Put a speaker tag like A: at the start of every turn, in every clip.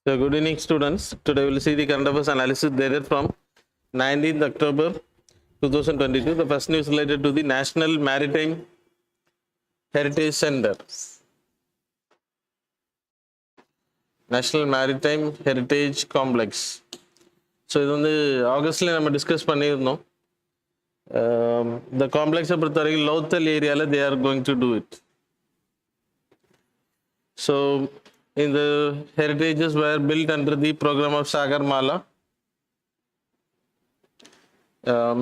A: So good evening students. Today we will see the current affairs analysis dated from 19th October 2022. The first news related to the National Maritime Heritage Center. National Maritime Heritage Complex. So இது வந்து ஆகஸ்ட்ல நம்ம discuss பண்ணியிருந்தோம். The complex பொறுத்த வரைக்கும் லோத்தல் ஏரியால they are going to do it. So in the heritages were built under the program of Sagarmala,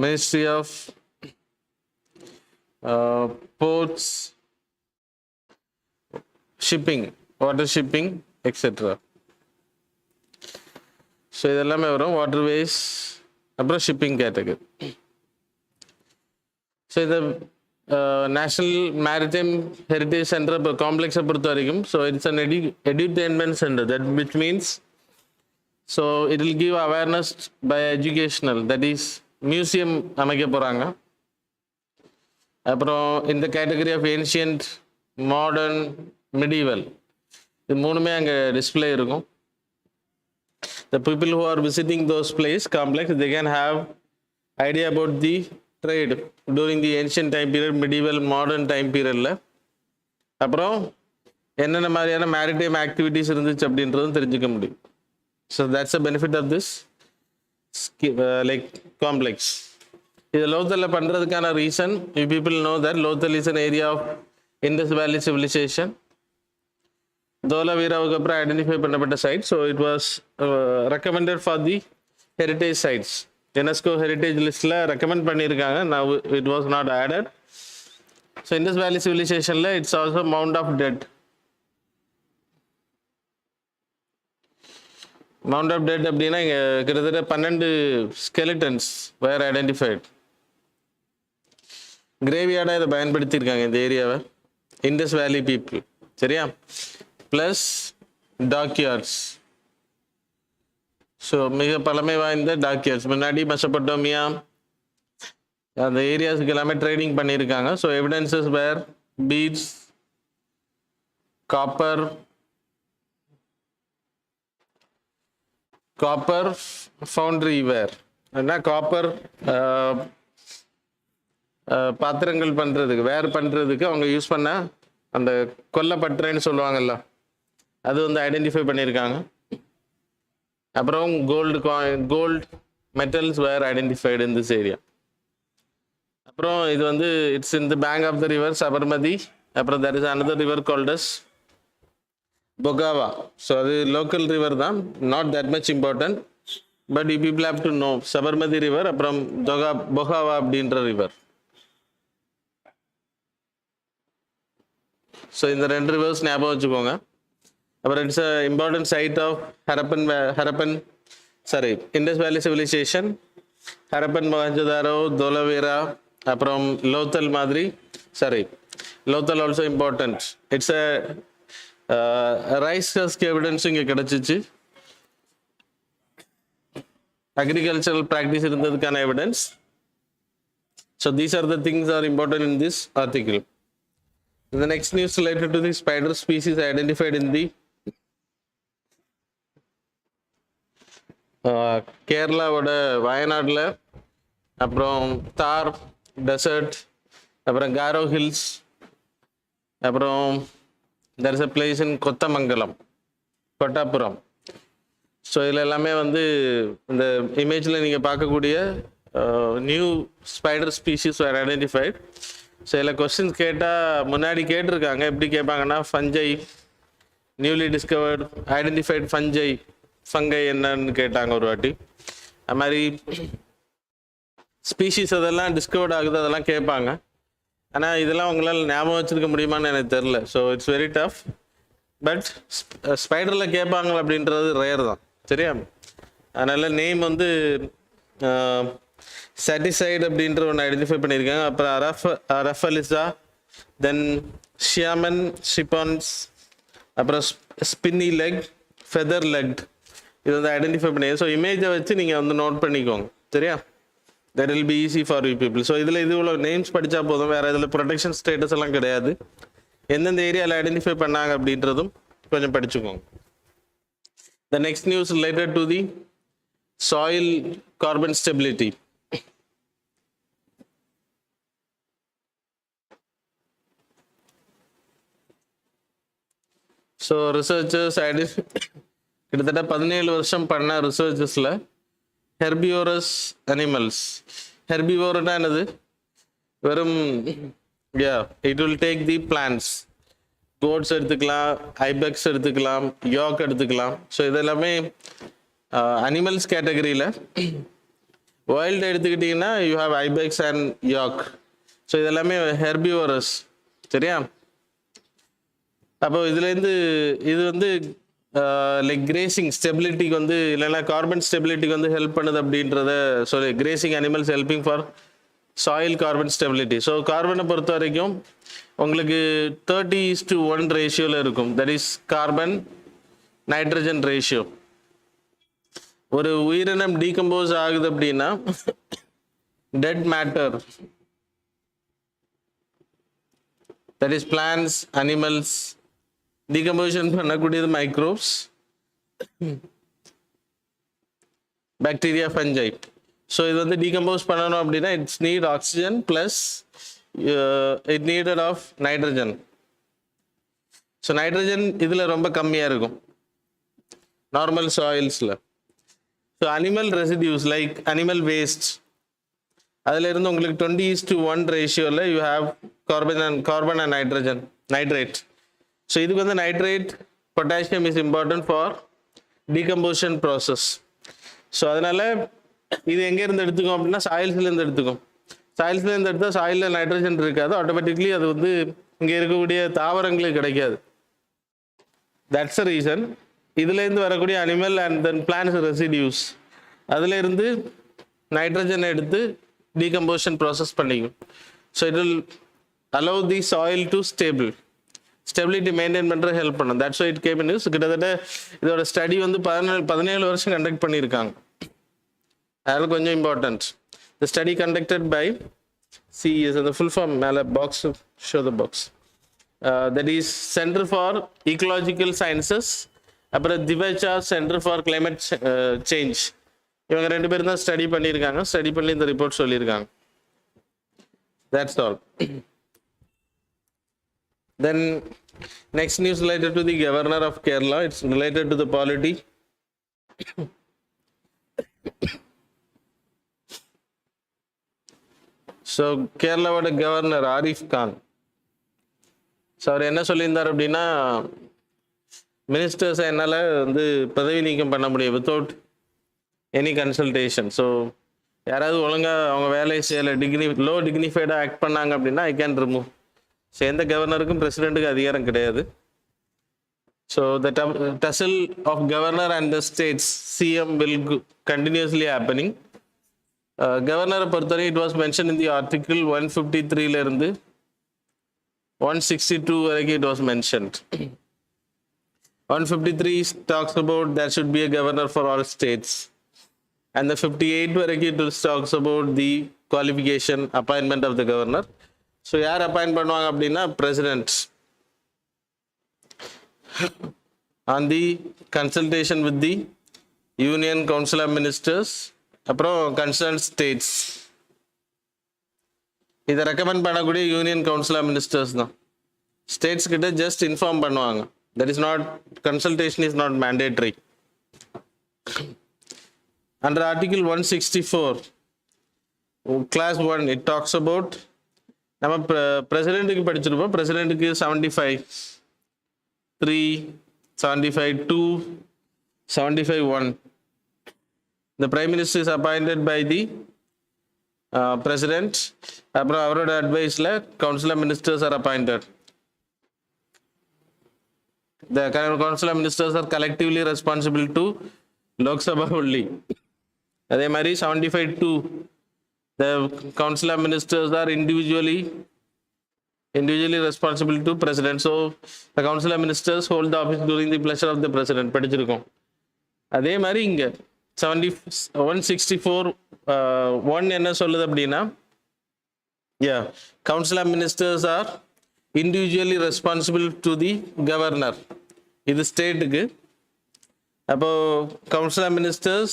A: Ministry of Ports, Shipping, Water Shipping, etc. So இதெல்லாமே வரும் waterways அப்புறம் shipping category. So the National Maritime Heritage Center complex பொறுத்த வரைக்கும், so it's an edutainment center, that which means so it will give awareness by educational, that is museum அமைக்க போறாங்க. அப்புறம் in the category of ancient, modern, medieval, இது மூணுமே அங்க display இருக்கும். The people who are visiting those place complex, they can have idea about the trade during the ancient time period, medieval, modern time period. அப்புறம் என்னென்ன மாதிரியான maritime activities இருந்துச்சு அப்படின்றதும் தெரிஞ்சுக்க முடியும். So that's a benefit of this like complex. இது லோத்தலில் பண்ணுறதுக்கான reason, you people know that Lothal is an area of Indies valley civilisation. தோலாவீராவுக்கு அப்புறம் ஐடென்டிஃபை பண்ணப்பட்ட site. So it was recommended for the heritage sites. UNESCO heritage listல recommend பண்ணியிருக்காங்க. Now it was not added. So Indus Valley civilizationல it's also Mound of Dead. Mound of Dead அப்படின்னா கிட்டத்தட்ட 12 skeletons were identified. கிரேவியார்டா இதை பயன்படுத்தியிருக்காங்க இந்த ஏரியாவை Indus Valley people. சரியா? Plus dockyards. So மிக பழமை வாய்ந்த டாக்யார்ட்ஸ். முன்னாடி மெசபடோமியா அந்த ஏரியாஸுக்கு எல்லாமே ட்ரேடிங் பண்ணியிருக்காங்க. ஸோ எவிடன்சஸ் வேர் பீட்ஸ், காப்பர் ஃபவுண்ட்ரி வேர். என்ன காப்பர் பாத்திரங்கள் பண்ணுறதுக்கு, வேர் பண்ணுறதுக்கு அவங்க யூஸ் பண்ண அந்த கொல்லப்பட்டறைன்னு சொல்லுவாங்கல்ல, அது வந்து ஐடென்டிஃபை பண்ணியிருக்காங்க. அப்புறம் gold metals were identified in this area. அப்புறம் இது வந்து it's in the bank of the river Sabarmati. அப்புறம் there is another river called as Bhogava. So அது லோக்கல் ரிவர் தான், not that much important, but you people have to know Sabarmati river அப்புறம் பொகாவா அப்படின்ற river. So இந்த 2 reverse ஞாபகம் வச்சுக்கோங்க. அப்புறம் it's a important site of Indies valley civilisation, Harappan, Mohenjodaro, Dholavira, அப்புறம் லோத்தல் மாதிரி. Lothal also important. It's a rice husk evidence இங்கே கிடச்சிச்சு. அக்ரிகல்ச்சரல் ப்ராக்டிஸ் இருந்ததுக்கான evidence. So these are the things are important in this article. The next news related to the spider species identified in the கேரளாவோட வயநாட்டில், அப்புறம் தார் dessert, அப்புறம் காரோ hills, அப்புறம் there is a place in Kothamangalam, Kottapuram. So இதில் எல்லாமே வந்து இந்த இமேஜில் நீங்கள் பார்க்கக்கூடிய new spider species were identified. So இதில் கொஸ்டின்ஸ் கேட்டால் முன்னாடி கேட்டிருக்காங்க. எப்படி கேட்பாங்கன்னா, fungi, newly discovered identified fungi என்னன்னு கேட்டாங்க ஒரு வாட்டி. அது மாதிரி ஸ்பீஷிஸ் அதெல்லாம் டிஸ்கவர்ட் ஆகுது, அதெல்லாம் கேட்பாங்க. ஆனால் இதெல்லாம் உங்களால் ஞாபகம் வச்சுருக்க முடியுமான்னு எனக்கு தெரில. So it's very tough. But ஸ்பைடரில் கேட்பாங்க அப்படின்றது ரேர் தான். சரியா? அதனால் நேம் வந்து சாட்டிசைடு அப்படின்ற ஒன்று ஐடென்டிஃபை பண்ணியிருக்காங்க. அப்புறம் அரஃபலிசா, தென் ஷியாமன் ஷிபான்ஸ், அப்புறம் ஸ்பின்னி லெக், ஃபெதர் லெக், இது வந்து ஐடென்டிஃபை பண்ணிங்க. ஸோ இமேஜை வச்சு நீங்கள் வந்து நோட் பண்ணிக்கோங்க. சரியா? That will be easy for you people. So இதில் இது இவ்வளோ நேம்ஸ் படித்தா போதும், வேறு இதில் ப்ரொடெக்ஷன் ஸ்டேட்டஸ் எல்லாம் கிடையாது. எந்தெந்த ஏரியாவில் ஐடென்டிஃபை பண்ணாங்க அப்படின்றதும் கொஞ்சம் படிச்சுக்கோங்க. The next news related to the soil carbon stability. So researchers கிட்டத்தட்ட 17 வருஷம் பண்ண ரிசர்ச்சஸ்ல ஹெர்பிவோரஸ் அனிமல்ஸ், ஹெர்பிவோர்னா என்னது, வெறும் it will take the plants, goats எடுத்துக்கலாம், ஐபெக்ஸ் எடுத்துக்கலாம், யாக் எடுத்துக்கலாம். ஸோ இதெல்லாமே அனிமல்ஸ் கேட்டகரியில். வைல்டு எடுத்துக்கிட்டிங்கன்னா you have ibex and yak. So இதெல்லாமே ஹெர்பிவோரஸ். சரியா? அப்போ இதுலேருந்து இது வந்து லைக் கிரேசிங் ஸ்டெபிலிட்டிக்கு வந்து, இல்லைன்னா கார்பன் ஸ்டெபிலிட்டிக்கு வந்து ஹெல்ப் பண்ணுது அப்படின்றத சொல்லி, grazing animals helping for soil carbon stability. So கார்பனை பொறுத்த வரைக்கும் உங்களுக்கு 30:1 ரேஷியோவில் இருக்கும். That is carbon nitrogen ratio. ஒரு உயிரினம் டீகம்போஸ் ஆகுது அப்படின்னா dead matter, that is plants, animals, decomposition பண்ணக்கூடியது மைக்ரோப்ஸ், பாக்டீரியா, ஃபஞ்சை. ஸோ இது வந்து டீகம்போஸ் பண்ணணும் அப்படின்னா it's need oxygen plus it needed of nitrogen. So nitrogen இதில் ரொம்ப கம்மியாக இருக்கும் நார்மல் சாயில்ஸில். So animal residues like animal waste, அதில் இருந்து உங்களுக்கு 20:1 ரேஷியோவில் you have carbon and nitrogen, nitrate. So இதுக்கு வந்து nitrate, potassium is important for decomposition process. So அதனால் இது எங்கேருந்து எடுத்துக்கும் அப்படின்னா சாயில்ஸ்லேருந்து எடுத்துக்கும். சாயில்ஸ்லேருந்து எடுத்தால் சாயிலில் நைட்ரஜன் இருக்காது, ஆட்டோமேட்டிக்லி அது வந்து இங்கே இருக்கக்கூடிய தாவரங்களுக்கு கிடைக்காது. தட்ஸ் அ ரீசன் இதுலேருந்து வரக்கூடிய animal and then plants residues அதிலேருந்து நைட்ரஜன் எடுத்து டீகம்போசிஷன் ப்ராசஸ் பண்ணிக்கும். So it will allow the soil to stability maintain பண்ணுற ஹெல்ப் பண்ணும். That's why it came in news. கிட்டத்தட்ட இதோட ஸ்டடி வந்து 17 வருஷம் கண்டக்ட் பண்ணியிருக்காங்க. அது கொஞ்சம் important. The study conducted by CES, அந்த ஃபுல் ஃபார்ம் மேலே box, show the box, that is centre for ecological sciences, அப்புறம் Divecha centre for climate change. இவங்க 2 பேரும் தான் ஸ்டடி பண்ணியிருக்காங்க. ஸ்டடி பண்ணி இந்த ரிப்போர்ட் சொல்லியிருக்காங்க. That's all. Then next news related to the governor of Kerala. It's related to the polity. So கேரளாவோட governor Arif Khan, so அவர் என்ன சொல்லியிருந்தார் அப்படின்னா, மினிஸ்டர்ஸை என்னால் வந்து பதவி நீக்கம் பண்ண முடியும் வித்தவுட் எனி கன்சல்டேஷன். ஸோ யாராவது ஒழுங்காக அவங்க வேலையை செய்யலை, லோ டிக்னிஃபைடாக ஆக்ட் பண்ணாங்க அப்படின்னா ஐ கேன் ரிமூவ். ஸோ எந்த கவர்னருக்கும் பிரசிடென்ட்டுக்கு அதிகாரம் கிடையாது. So the tussle of governor and the states CM will continuously happening. கவர்னரை பொறுத்தவரை it was mention in the article 153 162 வரைக்கும் it was mentioned. 153 talks about there should be a governor for all states, and the 58 வரைக்கும் it talks about the qualification appointment of the governor. So யார் appoint பண்ணுவாங்க அப்படின்னா president on the consultation with the union council of ministers, அப்புறம் concern states. இதை recommend பண்ணக்கூடிய union council of ministers தான். States கிட்ட just inform பண்ணுவாங்க. That is not, consultation is not mandatory. Under article 164 class 1 it talks about, நம்ம பிரசிடென்ட்டுக்கு படிச்சிருப்போம். பிரசிடென்ட்டுக்கு 75(3), 75(2), 75(1). The Prime Minister is appointed by the President. அப்புறம் அவரோட அட்வைஸில் Council of Ministers are appointed. The Council of Ministers are collectively responsible to Lok Sabha only. அதே மாதிரி 75(2), the Council of Ministers are individually responsible to President. So the Council of Ministers hold the office during the pleasure of the President. படிச்சிருக்கோம். அதே மாதிரி இங்கே 164(1) என்ன சொல்லுது அப்படின்னா, Council of Ministers are individually responsible to the governor. இது ஸ்டேட்டுக்கு. அப்போ council of ministers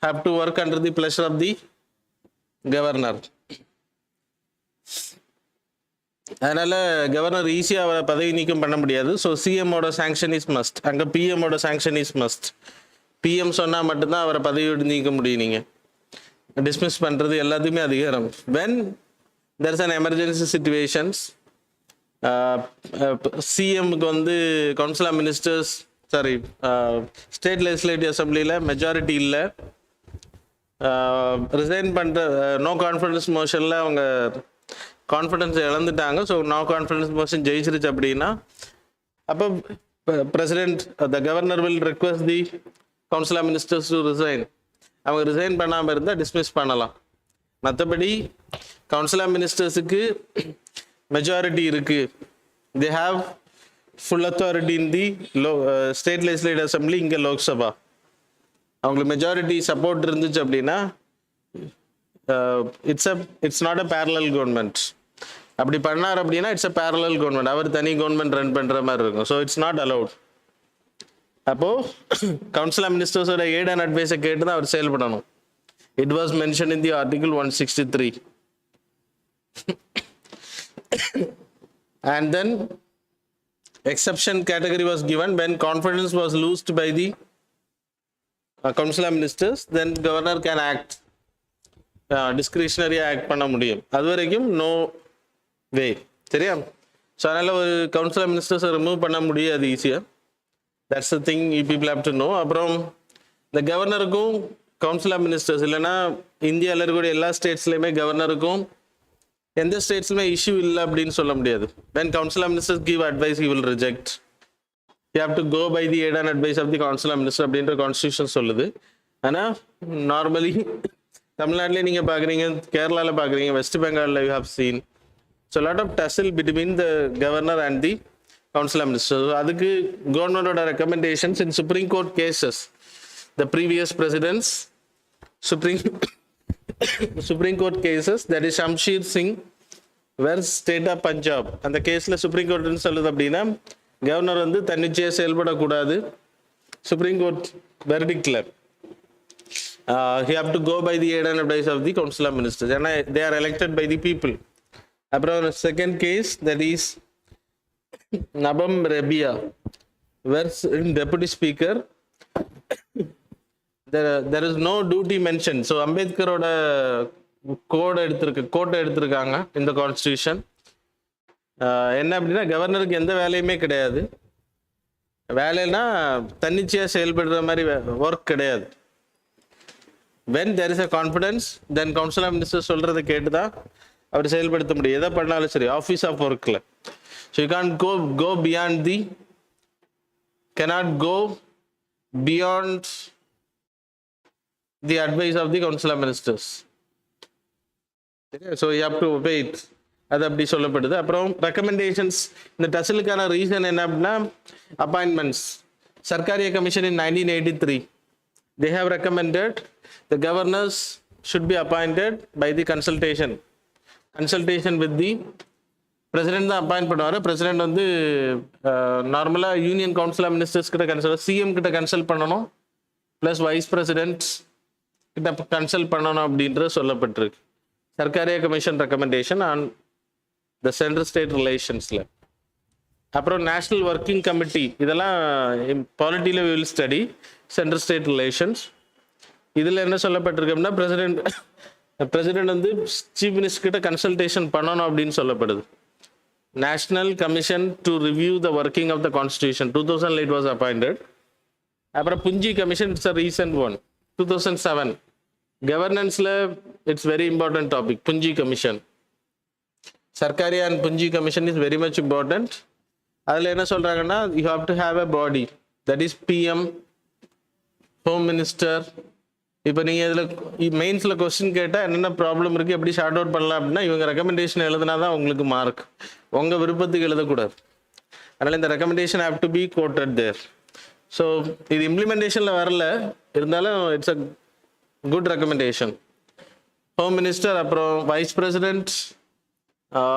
A: have to work under the pleasure of the governor. அதனால கவர்னர் ஈஸியாக அவரை பதவி நீக்கம் பண்ண முடியாது. ஸோ சிஎம்மோட சாங்ஷன் இஸ் மஸ்ட். அங்கே பிஎம்மோட சாங்ஷன் இஸ் மஸ்ட். பிஎம் சொன்னால் மட்டும்தான் அவரை பதவி விட்டு நீக்க முடியும். நீங்கள் டிஸ்மிஸ் பண்ணுறது எல்லாத்தையுமே அதிகாரம். When there's an emergency situations, சிஎம்க்கு வந்து council of ministers state legislative அசம்பிளியில் மெஜாரிட்டி இல்லை, ரிசைன் பண்ணுற நோ கான்ஃபிடன்ஸ் மோஷனில் அவங்க கான்ஃபிடன்ஸ் இழந்துட்டாங்க. ஸோ நோ கான்ஃபிடன்ஸ் மோஷன் ஜெயிச்சிருச்சு அப்படின்னா அப்போ president the governor will request the council of ministers to resign. அவங்க ரிசைன் பண்ணாமல் இருந்தால் டிஸ்மிஸ் பண்ணலாம். மற்றபடி கவுன்சில் ஆஃப் மினிஸ்டர்ஸுக்கு மெஜாரிட்டி இருக்குது. They have full authority in the state legislative assembly, இங்கே லோக்சபா. அவங்களுக்கு மெஜாரிட்டி சப்போர்ட் இருந்துச்சு அப்படின்னா it's not a parallel government. அப்படி பண்ணார் அப்படின்னா இட்ஸ் அ பேரலல் கவர்மெண்ட். அவர் தனி கவர்மெண்ட் ரன் பண்ணுற மாதிரி இருக்கும். So it's not allowed. அப்போது கவுன்சில் ஆஃப் மினிஸ்டர்ஸோட எய்ட் அண்ட் அட்வைஸை கேட்டு தான் அவர் செயல்படணும். It was mentioned in the article 163. And then exception category was given when confidence was lost by the council of ministers, then governor can act, discretionary act பண்ண முடியும். அது வரைக்கும் no way. சரியா? So அதனால் ஒரு கவுன்சில் ஆஃப் மினிஸ்டர்ஸை ரிமூவ் பண்ண முடியாது ஈஸியாக. That's the thing you people have to no. அப்புறம் இந்த கவர்னருக்கும் கவுன்சில் ஆஃப் மினிஸ்டர்ஸ் இல்லைன்னா இந்தியாவில் இருக்கக்கூடிய எல்லா ஸ்டேட்ஸ்லையுமே கவர்னருக்கும் எந்த ஸ்டேட்ஸ்லையுமே இஷ்யூ இல்லை அப்படின்னு சொல்ல முடியாது. when council of ministers give advice he will reject. you have to go by the aid and advice of the council of ministers அப்படின்ற கான்ஸ்டியூஷன் சொல்லுது. ஆனால் நார்மலி தமிழ்நாட்டிலே நீங்கள் பார்க்குறீங்க, கேரளாவில் பார்க்குறீங்க, வெஸ்ட் பெங்காலில் you have seen so lot of tussle between the governor and the council of ministers. அதுக்கு கவர்னரோட recommendations in supreme court cases, the previous presidents Supreme Court cases, that is Shamsher Singh versus State of Punjab. அந்த கேஸில் supreme கோர்ட்னு சொல்லுது அப்படின்னா governor வந்து தன்னிச்சையாக செயல்படக்கூடாது. Supreme court வெர்டிக்டில் he have to go by the aid and advice of the council of ministers, and they are elected by the people. அப்புறம் second case, that is Nabam Rebia versus deputy speaker. There is no duty mentioned. So அம்பேத்கரோட கோட்டை எடுத்திருக்காங்க இந்த constitution. என்ன அப்படின்னா கவர்னருக்கு எந்த வேலையுமே கிடையாது. வேலைன்னா தன்னிச்சையாக செயல்படுற மாதிரி ஒர்க் கிடையாது. when there is a confidence, then council of ministers சொல்கிறத கேட்டு தான் அவர் செயல்படுத்த முடியும். எதை பண்ணாலும் சரி ஆஃபீஸ் ஆஃப் ஒர்க்கில். So you can't go beyond the cannot go beyond the advice of the council of ministers. So you have to obey it. அது அப்படி சொல்லப்படுது. அப்புறம் ரெக்கமெண்டேஷன்ஸ், இந்த டசிலுக்கான ரீசன் என்ன அப்படின்னா appointments. சர்க்காரிய commission in 1983 they have recommended the governors should be appointed by the consultation with the president தான் appoint பண்ணுவார். President வந்து நார்மலாக யூனியன் கவுன்சில் ஆஃப் மினிஸ்டர்ஸ் கிட்ட கன்சல்ட், சிஎம் கிட்ட கன்சல்ட் பண்ணணும், ப்ளஸ் வைஸ் பிரசிடென்ட் கிட்ட கன்சல்ட் பண்ணணும் அப்படின்றது சொல்லப்பட்டிருக்கு. Sarkaria commission recommendation on the central state ரிலேஷன்ஸில். அப்புறம் நேஷ்னல் ஒர்க்கிங் கமிட்டி, இதெல்லாம் பாலிட்டியில் we will study central state relations. இதில் என்ன சொல்லப்பட்டிருக்கு அப்படின்னா பிரசிடென்ட் வந்து சீஃப் மினிஸ்டர் கிட்ட கன்சல்டேஷன் பண்ணணும் அப்படின்னு சொல்லப்படுது. National commission to review the working of the constitution 2008 was appointed. அப்புறம் Punchhi commission, it's a recent one, 2007. கவர்னன்ஸில் it's very important topic Punchhi commission. Sarkaria and Punchhi commission is very much important. அதில் என்ன சொல்கிறாங்கன்னா you have to have a body, that is PM, home minister. இப்போ நீங்கள் இதில் மெயின்ஸில் question கேட்டால் என்னென்ன ப்ராப்ளம் இருக்குது, எப்படி ஷார்ட் அவுட் பண்ணலாம் அப்படின்னா இவங்க ரெக்கமெண்டேஷன் எழுதுனா தான் உங்களுக்கு மார்க், உங்கள் விருப்பத்துக்கு எழுதக்கூடாது. அதனால் இந்த recommendation have to be quoted there. So இது இம்ப்ளிமெண்டேஷனில் வரல, இருந்தாலும் it's a good recommendation. Home minister, அப்புறம் வைஸ் பிரசிடென்ட்,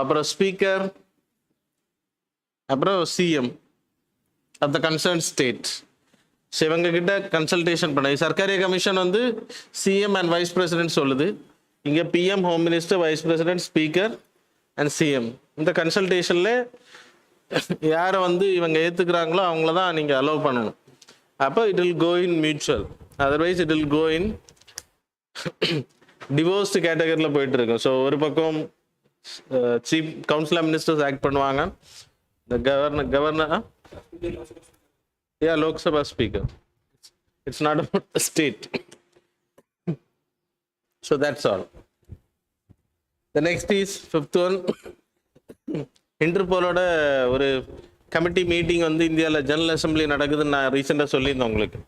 A: அப்புறம் ஸ்பீக்கர், அப்புறம் CM of the concern state. So இவங்க கிட்ட கன்சல்டேஷன் பண்ண சர்க்காரிய கமிஷன் வந்து சிஎம் அண்ட் வைஸ் பிரசிடென்ட் சொல்லுது. இங்கே PM, home minister, vice president, speaker and CM. இந்த கன்சல்டேஷனில் யாரை வந்து இவங்க ஏற்றுக்கிறாங்களோ அவங்கள தான் நீங்கள் அலோவ் பண்ணணும். அப்போ it will go in mutual, otherwise it will go in divorced கேட்டகரியில் போயிட்டு இருக்கும். ஸோ ஒரு பக்கம் chief council of ministers act பண்ணுவாங்க, இந்த governor Lok Sabha speaker. It's not about the state. So that's all. The next is fifth one. இன்டர்போலோட ஒரு committee meeting வந்து இந்தியாவில் ஜெனரல் அசம்பிளி நடக்குதுன்னு நான் ரீசெண்டாக சொல்லியிருந்தேன் உங்களுக்கு.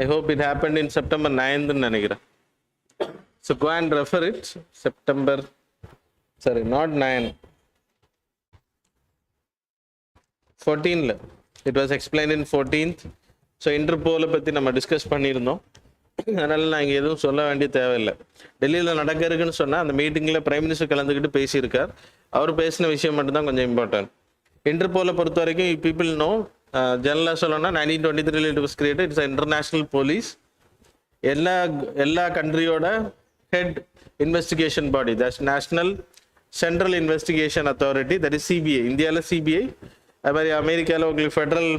A: I hope it happen in September 9th நினைக்கிறேன். So go and refer it. September, sorry, not 9, 14th. It was explained in 14th. So இன்டர்போலை பற்றி நம்ம டிஸ்கஸ் பண்ணியிருந்தோம். அதனால் நான் இங்கே எதுவும் சொல்ல வேண்டிய தேவையில்லை. டெல்லியில் நடக்க இருக்குன்னு சொன்னால் அந்த மீட்டிங்கில் பிரைம் மினிஸ்டர் கலந்துக்கிட்டு பேசியிருக்கார். அவர் பேசின விஷயம் மட்டும்தான் கொஞ்சம் இம்பார்ட்டன்ட். இன்டர்போலை பொறுத்த வரைக்கும் பீப்புள் நோ, ஜெனரலாக சொல்லணும்னா 1923 it was created. It's international police. எல்லா கண்ட்ரியோட head investigation body, that's national central investigation authority, that is CBI. இந்தியாவில் சிபிஐ, அது மாதிரி அமெரிக்காவில் உங்களுக்கு ஃபெடரல்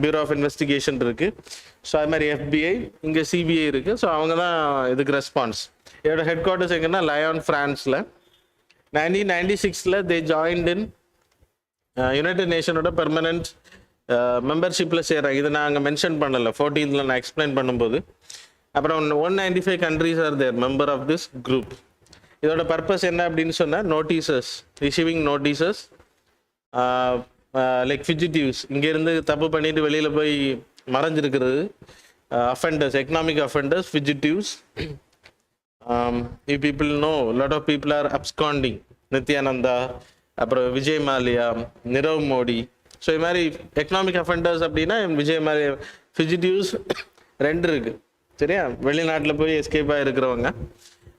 A: பியூரோ ஆஃப் இன்வெஸ்டிகேஷன் இருக்குது. ஸோ அது மாதிரி FBI, இங்கே சிபிஐ இருக்குது. ஸோ அவங்க தான் இதுக்கு ரெஸ்பான்ஸ். இதோட ஹெட் குவார்ட்டர்ஸ் எங்கன்னா லயான், ஃப்ரான்ஸில். 1996 தே ஜாயின்ட் இன் யுனைடெட் நேஷனோட பெர்மனன்ட் மெம்பர்ஷிப்பில் சேர்றாங்க. இதை நான் அங்கே மென்ஷன் பண்ணலை, 14th நான் எக்ஸ்பிளைன் பண்ணும்போது. அப்புறம் 195 countries are their member of this group. இதோட பர்பஸ் என்ன அப்படின்னு சொன்னால் notices, receiving notices like fugitives, இங்கேருந்து தப்பு பண்ணிட்டு வெளியில் போய் மறைஞ்சிருக்கிறது, offenders, economic offenders, fugitives. You people know lot of people are absconding. Nithyananda, அப்புறம் விஜய் மாலியா, நிரவ் மோடி. ஸோ இது மாதிரி எக்கனாமிக் அஃபெண்டர்ஸ் அப்படின்னா விஜய் மாலியா, ஃபிஜிட்டிவ்ஸ் 2 இருக்குது. சரியா, வெளிநாட்டில் போய் எஸ்கேப் ஆகிருக்கிறவங்க.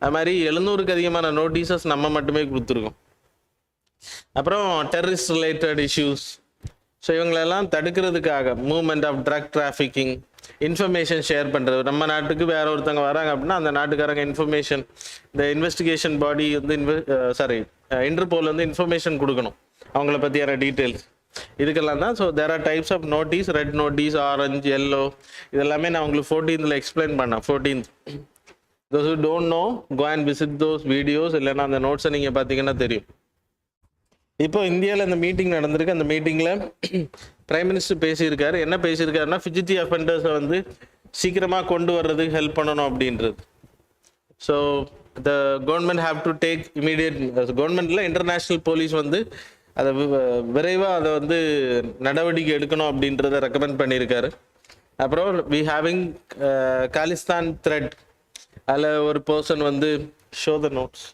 A: அது மாதிரி 700க்கு அதிகமான நோட்டீசஸ் நம்ம மட்டுமே கொடுத்துருக்கோம். அப்புறம் டெரரிஸ்ட் ரிலேட்டட் இஷ்யூஸ். ஸோ இவங்களெல்லாம் தடுக்கிறதுக்காக movement of drug trafficking, information share பண்ணுறது. நம்ம நாட்டுக்கு வேற ஒருத்தவங்க வராங்க அப்படின்னா அந்த நாட்டுக்காரங்க இன்ஃபர்மேஷன், இந்த இன்வெஸ்டிகேஷன் பாடி வந்து இன்டர்போல் வந்து இன்ஃபர்மேஷன் கொடுக்கணும் அவங்கள பற்றியான டீட்டெயில்ஸ். இதுக்கெல்லாம் தான். So there are types of notice, red notice, orange, yellow. இதெல்லாமே நான் உங்களுக்கு 14th எக்ஸ்பிளைன் பண்ணேன். 14th. those who don't know, go and visit those videos. இல்லைன்னா அந்த நோட்ஸை நீங்கள் பார்த்தீங்கன்னா தெரியும். இப்போ இந்தியாவில் இந்த மீட்டிங் நடந்திருக்கு. அந்த மீட்டிங்கில் பிரைம் மினிஸ்டர் பேசியிருக்காரு. என்ன பேசியிருக்காருன்னா, ஃபிஜிட்டிவ் அஃபெண்டர்ஸை வந்து சீக்கிரமாக கொண்டு வர்றதுக்கு ஹெல்ப் பண்ணணும் அப்படின்றது. So the government have to take immediate, கவர்மெண்ட்டில் இன்டர்நேஷ்னல் போலீஸ் வந்து அதை விரைவாக அதை வந்து நடவடிக்கை எடுக்கணும் அப்படின்றத ரெக்கமெண்ட் பண்ணியிருக்காரு. அப்புறம் வி ஹேவிங் காலிஸ்தான் த்ரெட். அதில் ஒரு பர்சன் வந்து show the notes.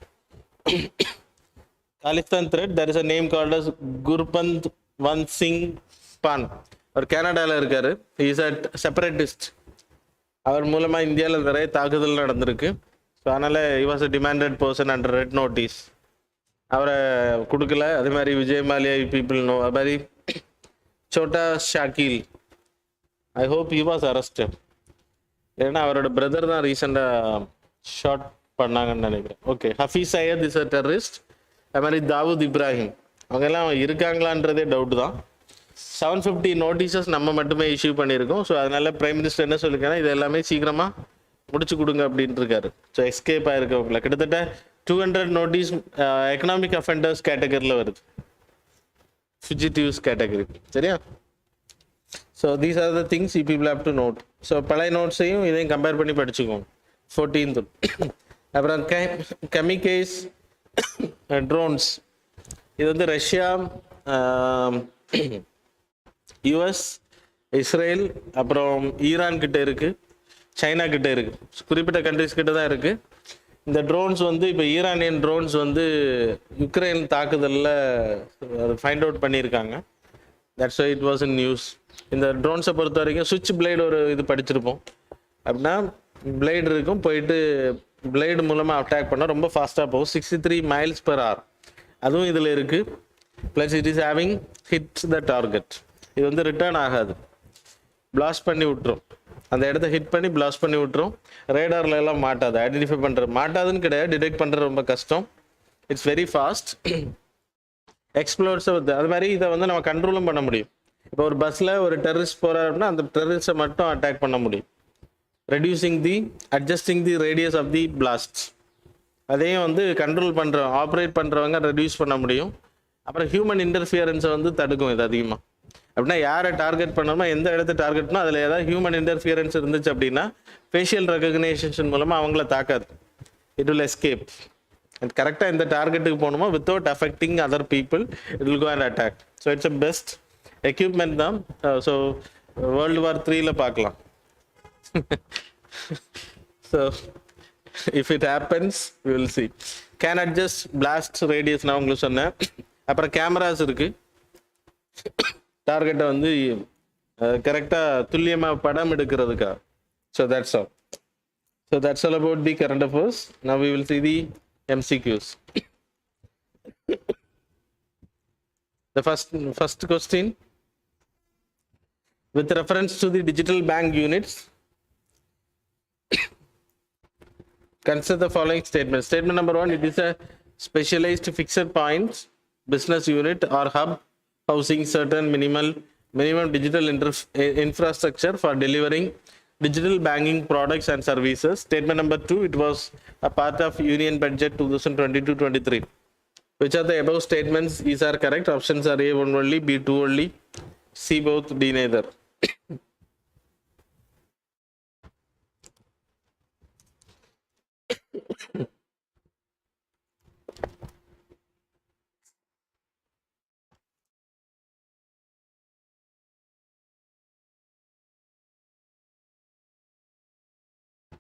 A: Khalistan thread, there is a name called as குர்பந்த் வன் சிங் பான். அவர் கனடாவில் இருக்கார். he is a separatist. அவர் மூலமாக இந்தியாவில் நிறைய தாக்குதல் நடந்திருக்கு. ஸோ அதனால் he was a demanded person under red notice. அவரை கொடுக்கல. அதே மாதிரி விஜய் மாலியா, பீப்புள் நோ. அது மாதிரி Chhota Shakeel, I hope he was arrested. ஏன்னா அவரோட பிரதர் தான் ரீசெண்டாக ஷார்ட் பண்ணாங்கன்னு நினைக்கிறேன். Okay, Hafiz Saeed is a terrorist. அது மாதிரி தாவூத் இப்ராஹிம், அவங்கெல்லாம் இருக்காங்களான்றதே டவுட் தான். 750 நோட்டீசஸ் நம்ம மட்டுமே இஷ்யூ பண்ணியிருக்கோம். ஸோ அதனால பிரைம் மினிஸ்டர் என்ன சொல்லியிருக்காங்கன்னா, இது எல்லாமே சீக்கிரமாக முடிச்சு கொடுங்க அப்படின்ட்டு இருக்காரு. ஸோ எஸ்கேப் ஆயிருக்கவங்கள கிட்டத்தட்ட 200 நோட்டீஸ் எக்கனாமிக் அஃபெண்டர்ஸ் கேட்டகரியில் வருது, ஃபிஜிட்டிவ்ஸ் கேட்டகரி. சரியா? So these are the things you people have to note. So பழைய நோட்ஸையும் இதையும் கம்பேர் பண்ணி படிச்சுக்கோங்க. 14th. அப்புறம் கெமிக்கேஸ் ட்ரோன்ஸ். இது வந்து ரஷ்யா, யுஎஸ், இஸ்ரேல், அப்புறம் ஈரான் கிட்ட இருக்குது, சைனா கிட்ட இருக்குது. குறிப்பிட்ட கண்ட்ரிஸ் கிட்ட தான் இருக்குது. இந்த ட்ரோன்ஸ் வந்து இப்போ ஈரானியன் ட்ரோன்ஸ் வந்து யுக்ரைன் தாக்குதலில் ஃபைண்ட் அவுட் பண்ணியிருக்காங்க. That's why it was in news. இந்த ட்ரோன்ஸை பொறுத்த வரைக்கும் சுவிட்ச் பிளேடு ஒரு இது படிச்சிருப்போம். அப்படின்னா பிளேடு இருக்கும், போயிட்டு பிளேடு மூலமாக அட்டாக் பண்ணால் ரொம்ப ஃபாஸ்ட்டாக போகும், 63 miles/hour. அதுவும் இதில் இருக்குது. Plus it is having hits the target. இது வந்து ரிட்டர்ன் ஆகாது. blast பண்ணி விட்டுரும். அந்த இடத்த ஹிட் பண்ணி பிளாஸ்ட் பண்ணி விட்டுரும். ரேடார்ல எல்லாம் மாட்டாது. ஐடென்டிஃபை பண்ணுறது மாட்டாதுன்னு கிடையாது, டிடெக்ட் பண்ணுறது ரொம்ப கஷ்டம். It's very fast. எக்ஸ்ப்ளோர்ஸை அது மாதிரி இதை வந்து நம்ம கண்ட்ரோலும் பண்ண முடியும். இப்போ ஒரு பஸ்ஸில் ஒரு டெரரிஸ்ட் போகிறார் அப்படின்னா அந்த டெரரிஸ்ட்டை மட்டும் அட்டாக் பண்ண முடியும். Adjusting the radius of the blast, அதையும் வந்து கண்ட்ரோல் பண்ணுறோம், ஆப்ரேட் பண்ணுறவங்க ரெடியூஸ் பண்ண முடியும். அப்புறம் ஹியூமன் இன்டர்ஃபியரன்ஸை வந்து தடுக்கும் இது அதிகமாக. அப்படின்னா யாரை டார்கெட் பண்ணணுமோ, எந்த இடத்த டார்கெட் பண்ணோ அதில் ஏதாவது ஹியூமன் இன்டர்ஃபியரன்ஸ் இருந்துச்சு அப்படின்னா ஃபேஷியல் ரெகக்னைசேஷன் மூலமாக அவங்கள தாக்காது. It will escape. அண்ட் கரெக்டாக இந்த டார்கெட்டுக்கு போகணுமோ without affecting other people it will go and attack. So it's a best equipment தான். ஸோ வேர்ல்டு வார் 3ல பார்க்கலாம். So if it happens we will see. Can adjust blast radius நான் உங்களுக்கு சொன்னேன். அப்புறம் கேமராஸ் இருக்குது, டார்கெட்டை வந்து கரெக்டாக துல்லியமாக படம் எடுக்கிறதுக்கா. So that's all. So that's all about the current affairs. Now we will see the MCQs. The first question, with reference to the digital bank units, consider the following statement. Statement number 1, it is a specialized fixed points business unit or hub housing certain minimum digital infrastructure for delivering digital banking products and services. Statement number 2, it was a part of Union Budget 2022-23. Which are the above statements is are correct? Options are A, 1 only, B, 2 only, C, both, D, neither.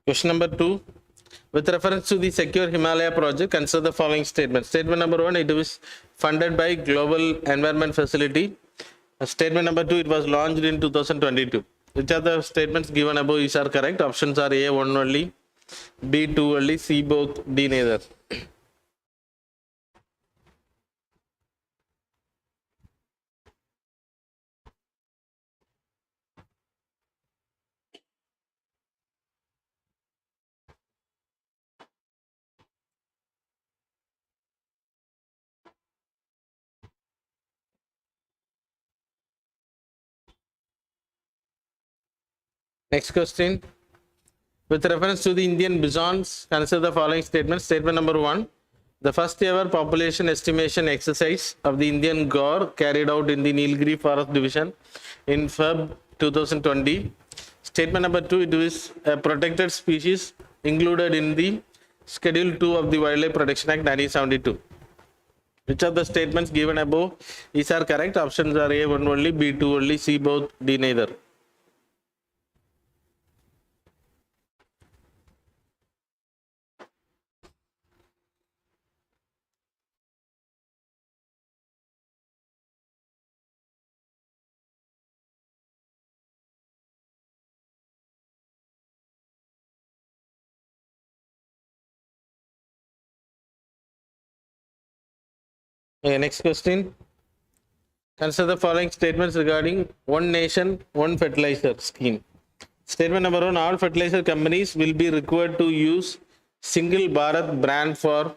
A: Question number 2. With reference to the Secure Himalaya project, consider the following statement. Statement number 1, it was funded by Global Environment Facility. Statement number 2, it was launched in 2022. Which are the statements given above is are correct? Options are A, 1 only, B, 2 only, C, both, D, neither. Next question. With reference to the Indian bisons, consider the following statements. Statement number 1, the first ever population estimation exercise of the Indian gaur carried out in the Nilgiri Forest Division in Feb 2020. Statement number 2, it is a protected species included in the Schedule 2 of the Wildlife Protection Act 1972. Which of the statements given above is are correct? Options are A, 1 only, B, 2 only, C, both, D, neither. Next question. Consider the following statements regarding one nation, one fertilizer scheme. Statement number 1, all fertilizer companies will be required to use single Bharat brand for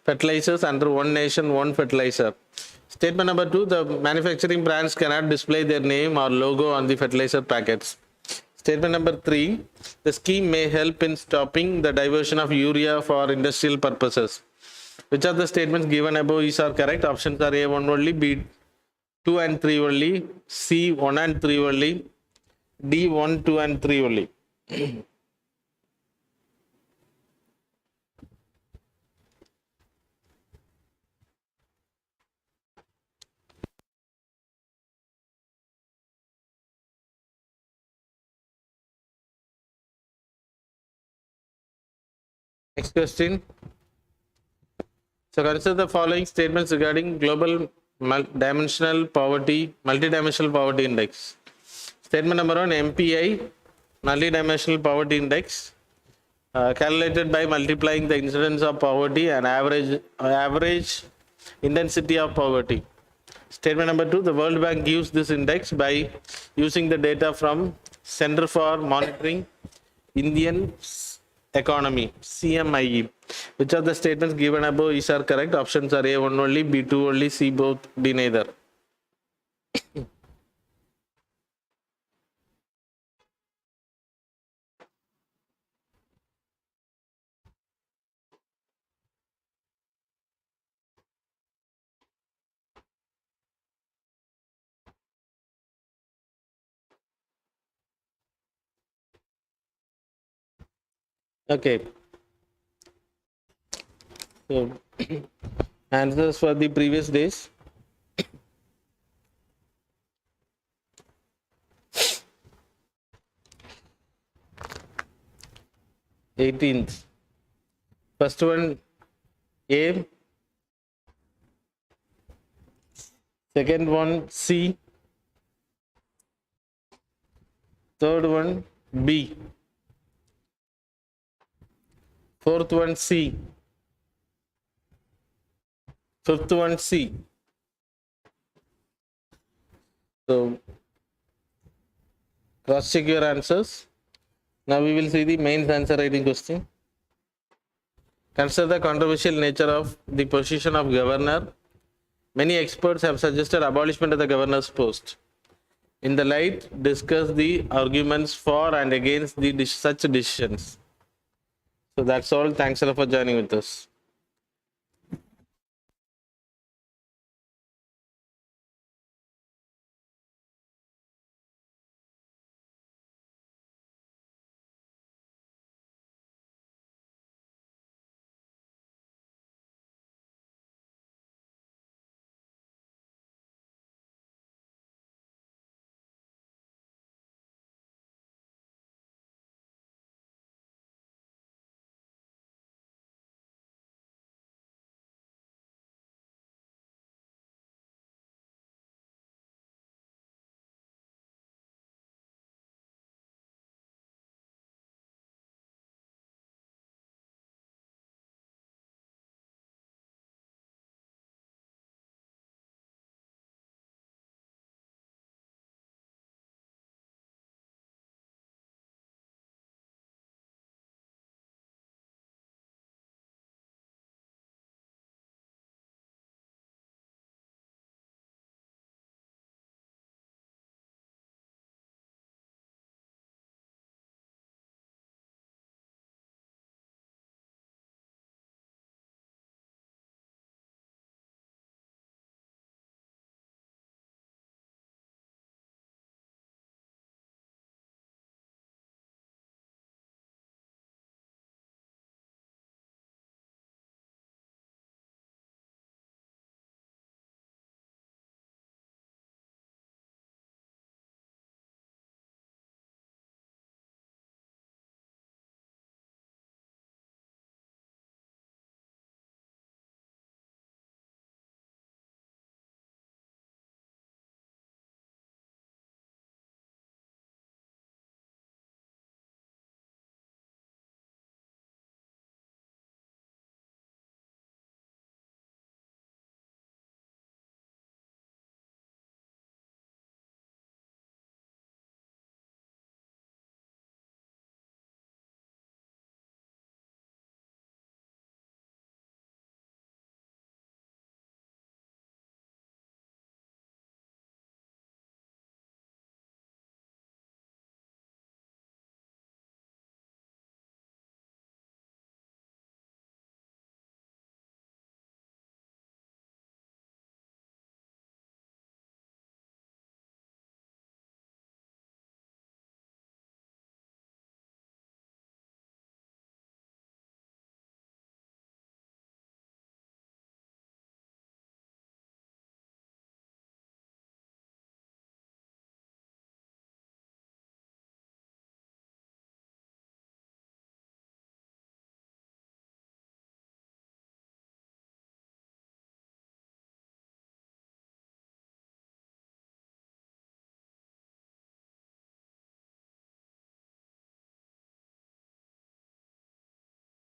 A: fertilizers under one nation, one fertilizer. Statement number 2, the manufacturing brands cannot display their name or logo on the fertilizer packets. Statement number 3, the scheme may help in stopping the diversion of urea for industrial purposes. Which are the statements given above is are correct? Options are A, 1 only, B, 2 and 3 only, C, 1 and 3 only, D, 1, 2 and 3 only. Next question. So consider the following statements regarding global multidimensional poverty index. Statement number 1, MPI, multidimensional poverty index, calculated by multiplying the incidence of poverty and average intensity of poverty. Statement number 2, the World Bank gives this index by using the data from Center for Monitoring Indian Economy, CMIE. Which of the statements given above is are correct? Options are A1 only, B2 only, C both, D neither. Okay. So answers for the previous days. Eighteenth. First one A. Second one C. Third one B. Fourth one C. Fifth one C. So cross check your answers. Now we will see the main answer writing question. Consider the controversial nature of the position of governor. Many experts have suggested abolishment of the governor's post. In the light, discuss the arguments for and against such decisions. So that's all. Thanks a lot for joining with us.